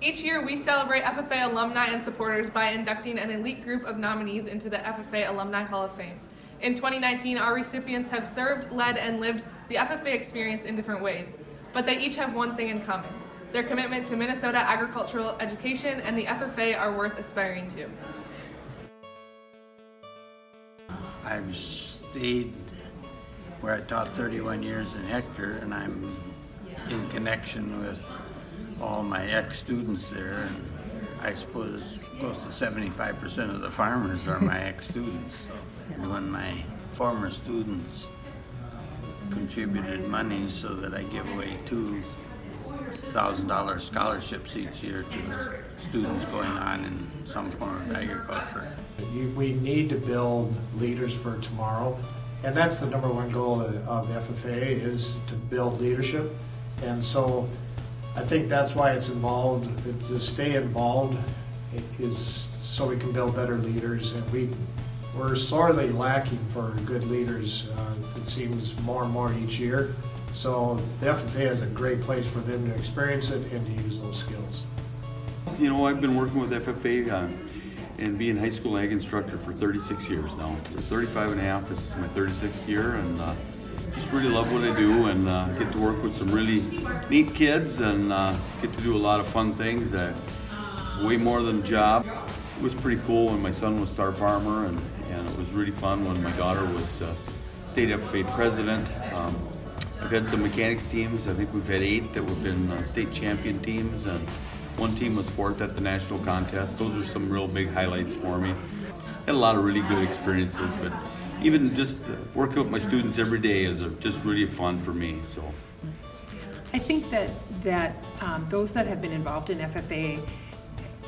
Each year, we celebrate FFA alumni and supporters by inducting an elite group of nominees into the FFA Alumni Hall of Fame. In 2019, our recipients have served, led, and lived the FFA experience in different ways, but they each have one thing in common. Their commitment to Minnesota agricultural education and the FFA are worth aspiring to. I've stayed where I taught 31 years in Hector, and I'm in connection with all my ex-students there, and I suppose close to 75% of the farmers are my ex-students. And when my former students contributed money so that I give away $2,000 scholarships each year to students going on in some form of agriculture. We need to build leaders for tomorrow, and that's the number one goal of the FFA, is to build leadership. And so I think that's why it's involved. To stay involved is so we can build better leaders, and we're sorely lacking for good leaders. It seems more and more each year. So the FFA is a great place for them to experience it and to use those skills. You know, I've been working with FFA and being high school ag instructor for 36 years now. 35 and a half, this is my 36th year, and just really love what I do, and get to work with some really neat kids, and get to do a lot of fun things. It's way more than a job. It was pretty cool when my son was star farmer, and it was really fun when my daughter was state FFA president. I've had some mechanics teams. I think we've had 8 that have been state champion teams, and one team was 4th at the national contest. Those are some real big highlights for me. Had a lot of really good experiences, but even just working with my students every day is just really fun for me. So, I think that those that have been involved in FFA,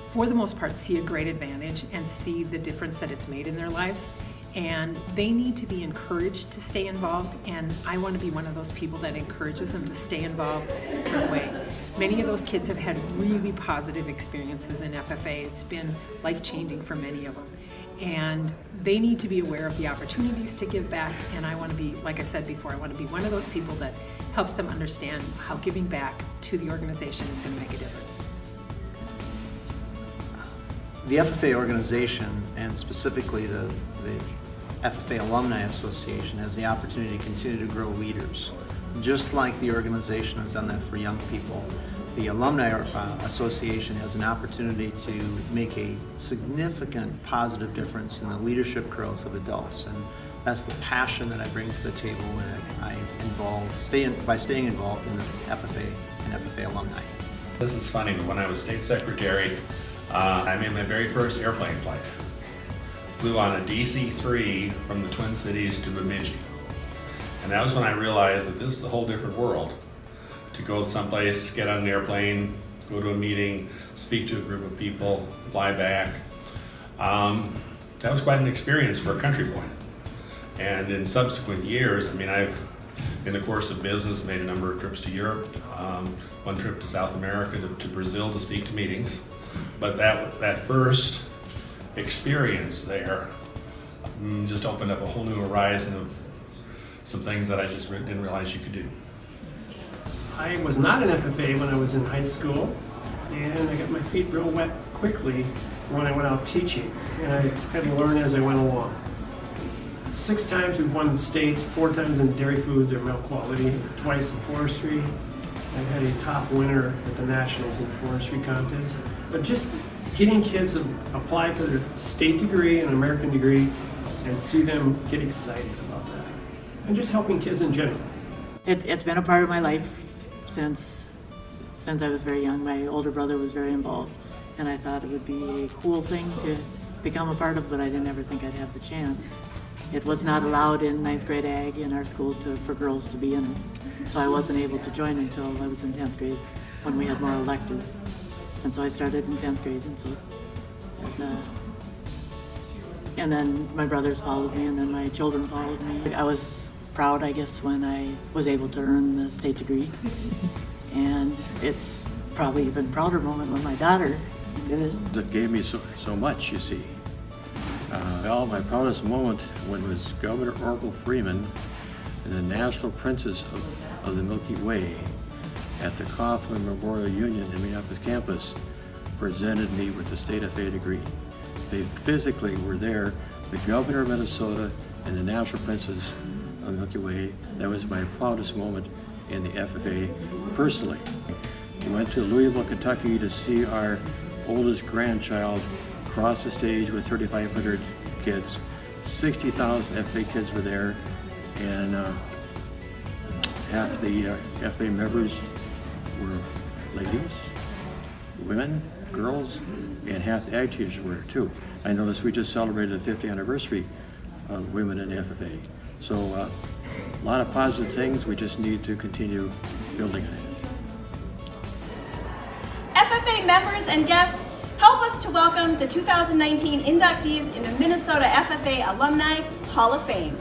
for the most part, see a great advantage and see the difference that it's made in their lives. And they need to be encouraged to stay involved, and I want to be one of those people that encourages them to stay involved in a way. Many of those kids have had really positive experiences in FFA. It's been life-changing for many of them. And they need to be aware of the opportunities to give back, and I want to be, like I said before, I want to be one of those people that helps them understand how giving back to the organization is going to make a difference. The FFA organization, and specifically the FFA Alumni Association, has the opportunity to continue to grow leaders. Just like the organization has done that for young people, the Alumni Association has an opportunity to make a significant positive difference in the leadership growth of adults. And that's the passion that I bring to the table when I by staying involved in the FFA and FFA Alumni. This is funny, but when I was state secretary, I made my very first airplane flight. Flew on a DC-3 from the Twin Cities to Bemidji. And that was when I realized that this is a whole different world. To go someplace, get on an airplane, go to a meeting, speak to a group of people, fly back. That was quite an experience for a country boy. And in subsequent years, I mean, I've, in the course of business, made a number of trips to Europe, one trip to South America, to Brazil to speak to meetings. But that first experience there just opened up a whole new horizon of some things that I just didn't realize you could do. I was not an FFA when I was in high school, and I got my feet real wet quickly when I went out teaching, and I had to learn as I went along. 6 times we've won the state, 4 times in dairy foods or milk quality, twice in forestry. I've had a top winner at the Nationals in the forestry contest. But just getting kids to apply for their state degree and American degree and see them get excited about that. And just helping kids in general. It's been a part of my life since I was very young. My older brother was very involved, and I thought it would be a cool thing to become a part of, but I didn't ever think I'd have the chance. It was not allowed in 9th grade ag in our school for girls to be in it, so I wasn't able to join until I was in 10th grade when we had more electives. And so I started in 10th grade, and then my brothers followed me, and then my children followed me. I was proud, I guess, when I was able to earn the state degree. And it's probably even prouder moment when my daughter did it. That gave me so much, you see. Well, my proudest moment when was Governor Orville Freeman and the National Princess of the Milky Way at the Kaufman Memorial Union in Minneapolis campus presented me with the State FA degree. They physically were there, the governor of Minnesota and the National Princes of Milky Way. That was my proudest moment in the FFA personally. We went to Louisville, Kentucky to see our oldest grandchild cross the stage with 3,500 kids. 60,000 FA kids were there, and half the FA members were ladies, women, girls, and half the ag teachers were too. I noticed we just celebrated the 50th anniversary of women in the FFA. So a lot of positive things, we just need to continue building on it. FFA members and guests, help us to welcome the 2019 inductees in the Minnesota FFA Alumni Hall of Fame.